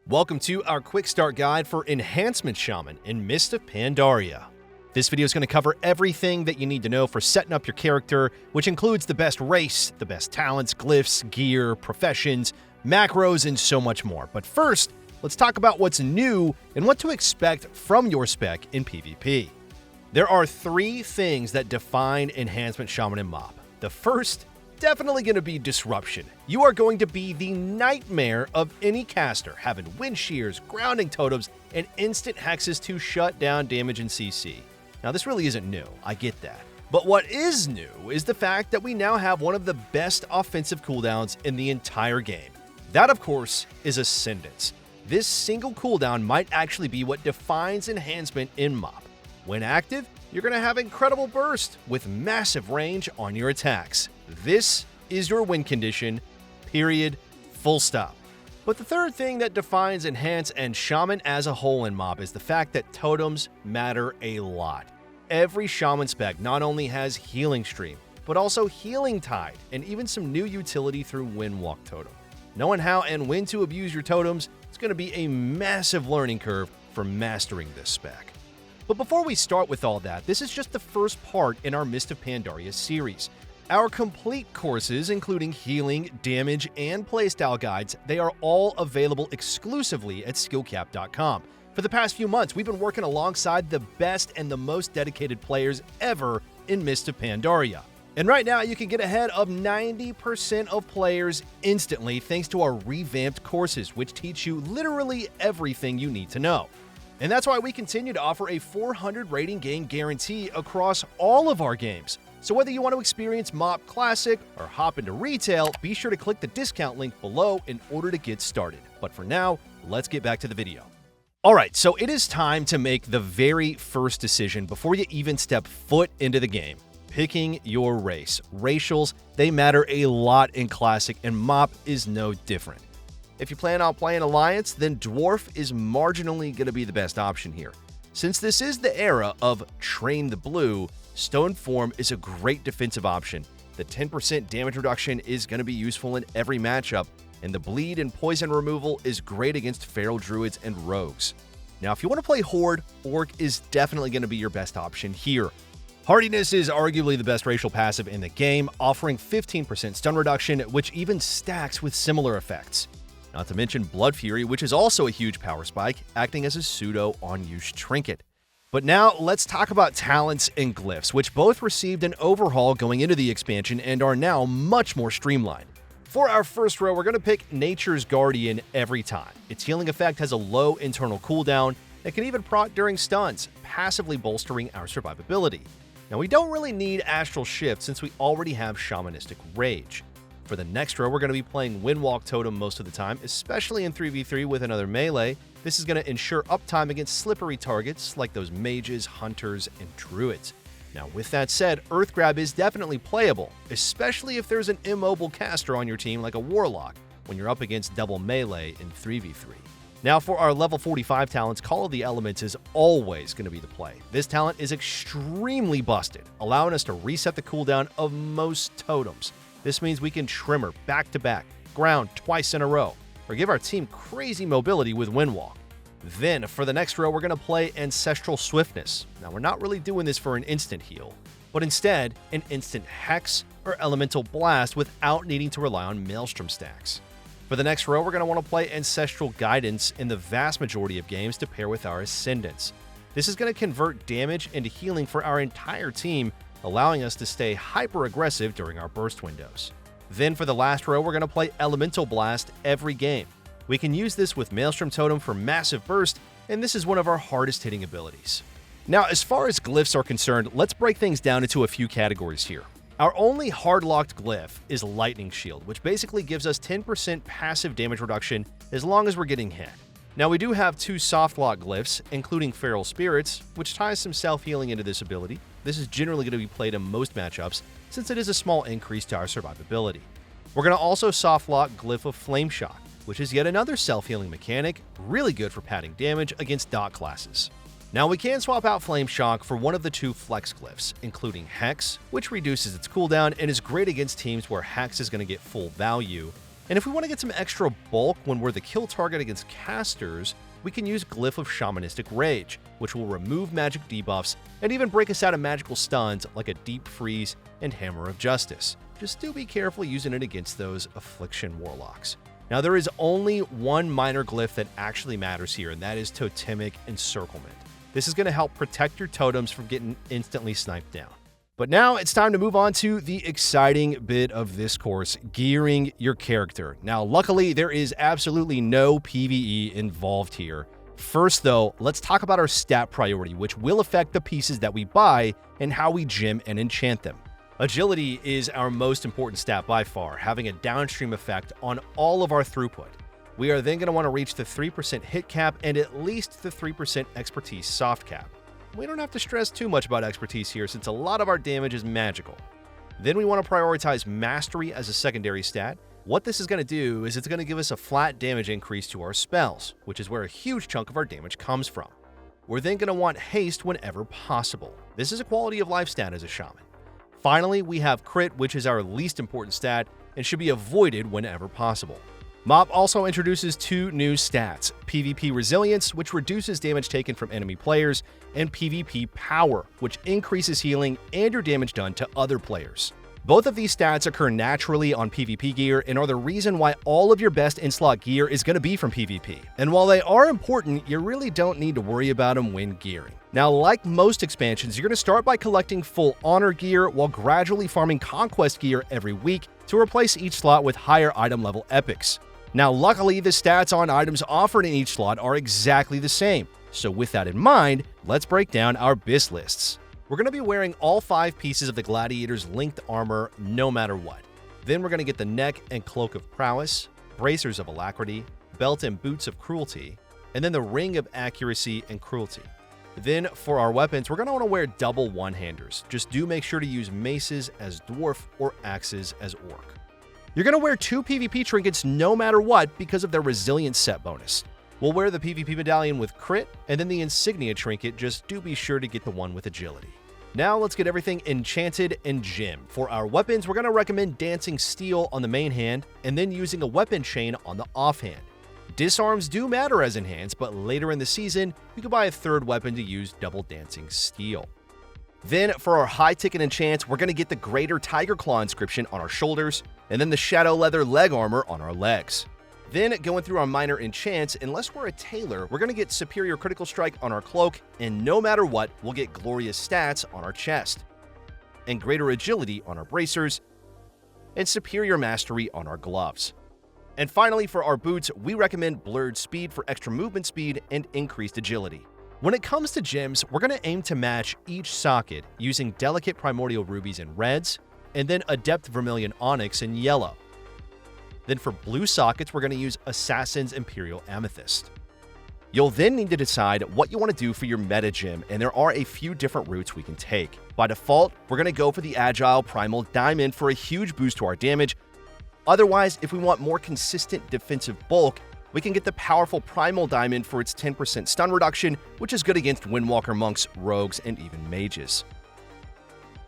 Welcome to our quick start guide for Enhancement Shaman in Mist of Pandaria. This video is going to cover everything that you need to know for setting up your character, which includes the best race, the best talents, glyphs, gear, professions, macros, and so much more. But first, let's talk about what's new and what to expect from your spec in PvP. There are three things that define Enhancement Shaman and Mob. The first, definitely going to be disruption. You are going to be the nightmare of any caster, having wind shears, grounding totems, and instant hexes to shut down damage and CC. Now this really isn't new, I get that. But what is new is the fact that we now have one of the best offensive cooldowns in the entire game. That, of course, is Ascendance. This single cooldown might actually be what defines enhancement in Mob. When active, you're going to have incredible burst with massive range on your attacks. This is your win condition, period, full stop. But the third thing that defines Enhance and Shaman as a whole in Mob is the fact that totems matter a lot. Every Shaman spec not only has Healing Stream, but also Healing Tide, and even some new utility through Windwalk Totem. Knowing how and when to abuse your totems is going to be a massive learning curve for mastering this spec. But before we start with all that, this is just the first part in our Mist of Pandaria series. Our complete courses, including healing, damage, and playstyle guides, they are all available exclusively at skillcap.com. For the past few months, we've been working alongside the best and the most dedicated players ever in Mist of Pandaria. And right now, you can get ahead of 90% of players instantly thanks to our revamped courses, which teach you literally everything you need to know. And that's why we continue to offer a 400 rating gain guarantee across all of our games. So whether you want to experience Mob Classic or hop into retail, be sure to click the discount link below in order to get started. But for now, let's get back to the video. Alright, so it is time to make the very first decision before you even step foot into the game. Picking your race. Racials, they matter a lot in Classic, and Mob is no different. If you plan on playing Alliance, then Dwarf is marginally going to be the best option here. Since this is the era of Train the Blue, Stone Form is a great defensive option. The 10% damage reduction is going to be useful in every matchup, and the bleed and poison removal is great against Feral Druids and Rogues. Now, if you want to play Horde, Orc is definitely going to be your best option here. Hardiness is arguably the best racial passive in the game, offering 15% stun reduction, which even stacks with similar effects. Not to mention Blood Fury, which is also a huge power spike, acting as a pseudo-unused trinket. But now, let's talk about talents and glyphs, which both received an overhaul going into the expansion and are now much more streamlined. For our first row, we're going to pick Nature's Guardian every time. Its healing effect has a low internal cooldown that can even proc during stuns, passively bolstering our survivability. Now, we don't really need Astral Shift since we already have Shamanistic Rage. For the next row, we're going to be playing Windwalk Totem most of the time, especially in 3v3 with another melee. This is going to ensure uptime against slippery targets like those mages, hunters, and druids. Now, with that said, Earth Grab is definitely playable, especially if there's an immobile caster on your team like a Warlock when you're up against double melee in 3v3. Now, for our level 45 talents, Call of the Elements is always going to be the play. This talent is extremely busted, allowing us to reset the cooldown of most totems. This means we can Tremor back-to-back, ground twice in a row, or give our team crazy mobility with Windwalk. Then, for the next row, we're going to play Ancestral Swiftness. Now, we're not really doing this for an instant heal, but instead, an instant Hex or Elemental Blast without needing to rely on Maelstrom stacks. For the next row, we're going to want to play Ancestral Guidance in the vast majority of games to pair with our Ascendants. This is going to convert damage into healing for our entire team, allowing us to stay hyper-aggressive during our burst windows. Then for the last row, we're going to play Elemental Blast every game. We can use this with Maelstrom Totem for massive burst, and this is one of our hardest hitting abilities. Now, as far as glyphs are concerned, let's break things down into a few categories here. Our only hard-locked glyph is Lightning Shield, which basically gives us 10% passive damage reduction as long as we're getting hit. Now, we do have two soft-lock glyphs, including Feral Spirits, which ties some self-healing into this ability. This is generally going to be played in most matchups, since it is a small increase to our survivability. We're going to also soft-lock Glyph of Flame Shock, which is yet another self-healing mechanic, really good for padding damage against dot classes. Now, we can swap out Flame Shock for one of the two flex glyphs, including Hex, which reduces its cooldown and is great against teams where Hex is going to get full value, And if we want to get some extra bulk when we're the kill target against casters, we can use Glyph of Shamanistic Rage, which will remove magic debuffs and even break us out of magical stuns like a Deep Freeze and Hammer of Justice. Just do be careful using it against those Affliction Warlocks. Now, there is only one minor glyph that actually matters here, and that is Totemic Encirclement. This is going to help protect your totems from getting instantly sniped down. But now it's time to move on to the exciting bit of this course, gearing your character. Now, luckily, there is absolutely no PvE involved here. First, though, let's talk about our stat priority, which will affect the pieces that we buy and how we gem and enchant them. Agility is our most important stat by far, having a downstream effect on all of our throughput. We are then going to want to reach the 3% hit cap and at least the 3% expertise soft cap. We don't have to stress too much about expertise here since a lot of our damage is magical. Then we want to prioritize mastery as a secondary stat. What this is going to do is it's going to give us a flat damage increase to our spells, which is where a huge chunk of our damage comes from. We're then going to want haste whenever possible. This is a quality of life stat as a shaman. Finally, we have crit, which is our least important stat and should be avoided whenever possible. Mob also introduces two new stats, PvP Resilience, which reduces damage taken from enemy players, and PvP Power, which increases healing and your damage done to other players. Both of these stats occur naturally on PvP gear and are the reason why all of your best in-slot gear is going to be from PvP. And while they are important, you really don't need to worry about them when gearing. Now, like most expansions, you're going to start by collecting full honor gear while gradually farming conquest gear every week to replace each slot with higher item level epics. Now, luckily, the stats on items offered in each slot are exactly the same. So with that in mind, let's break down our BIS lists. We're going to be wearing all 5 pieces of the Gladiator's linked armor no matter what. Then we're going to get the neck and cloak of prowess, bracers of alacrity, belt and boots of cruelty, and then the ring of accuracy and cruelty. Then for our weapons, we're going to want to wear double one-handers. Just do make sure to use maces as dwarf or axes as orc. You're going to wear 2 PvP trinkets no matter what because of their resilience set bonus. We'll wear the PvP medallion with crit, and then the insignia trinket, just do be sure to get the one with agility. Now let's get everything enchanted and gemmed. For our weapons, we're going to recommend dancing steel on the main hand, and then using a weapon chain on the offhand. Disarms do matter as enhanced, but later in the season, you can buy a third weapon to use double dancing steel. Then for our high-ticket enchants, we're going to get the Greater Tiger Claw inscription on our shoulders, and then the Shadow Leather leg armor on our legs. Then going through our minor enchants, unless we're a tailor, we're going to get Superior Critical Strike on our cloak, and no matter what, we'll get Glorious Stats on our chest, and Greater Agility on our bracers, and Superior Mastery on our gloves. And finally, for our boots, we recommend Blurred Speed for extra movement speed and increased agility. When it comes to gems, we're going to aim to match each socket using Delicate Primordial Rubies in reds, and then Adept Vermilion Onyx in yellow. Then for blue sockets, we're going to use Assassin's Imperial Amethyst. You'll then need to decide what you want to do for your meta gem, and there are a few different routes we can take. By default, we're going to go for the Agile Primal Diamond for a huge boost to our damage. Otherwise, if we want more consistent defensive bulk, we can get the powerful Primal Diamond for its 10% stun reduction, which is good against Windwalker monks, rogues, and even mages.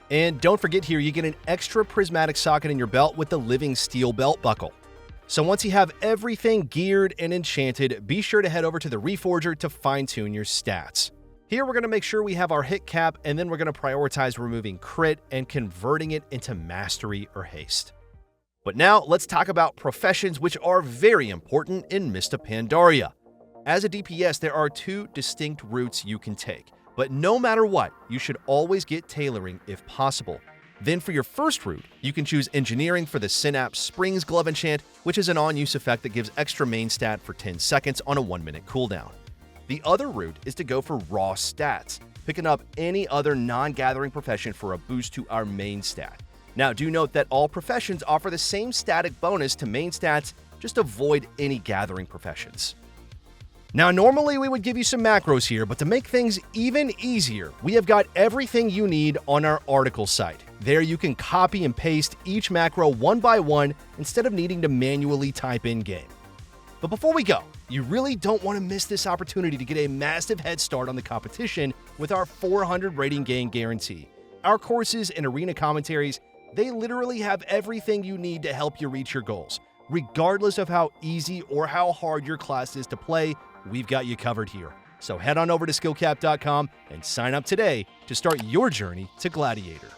And don't forget here, you get an extra prismatic socket in your belt with the Living Steel belt buckle. So once you have everything geared and enchanted, be sure to head over to the Reforger to fine-tune your stats. Here we're going to make sure we have our hit cap, and then we're going to prioritize removing crit and converting it into mastery or haste. But now let's talk about professions, which are very important in Mist of Pandaria. As a DPS, there are 2 distinct routes you can take, but no matter what, you should always get tailoring if possible. Then for your first route, you can choose engineering for the Synapse Springs Glove enchant, which is an on-use effect that gives extra main stat for 10 seconds on a 1-minute cooldown. The other route is to go for raw stats, picking up any other non-gathering profession for a boost to our main stat. Now, do note that all professions offer the same static bonus to main stats, just avoid any gathering professions. Now, normally we would give you some macros here, but to make things even easier, we have got everything you need on our article site. There you can copy and paste each macro one by one instead of needing to manually type in-game. But before we go, you really don't want to miss this opportunity to get a massive head start on the competition with our 400 rating gain guarantee. Our courses and arena commentaries, they literally have everything you need to help you reach your goals. Regardless of how easy or how hard your class is to play, we've got you covered here. So head on over to skillcap.com and sign up today to start your journey to Gladiator.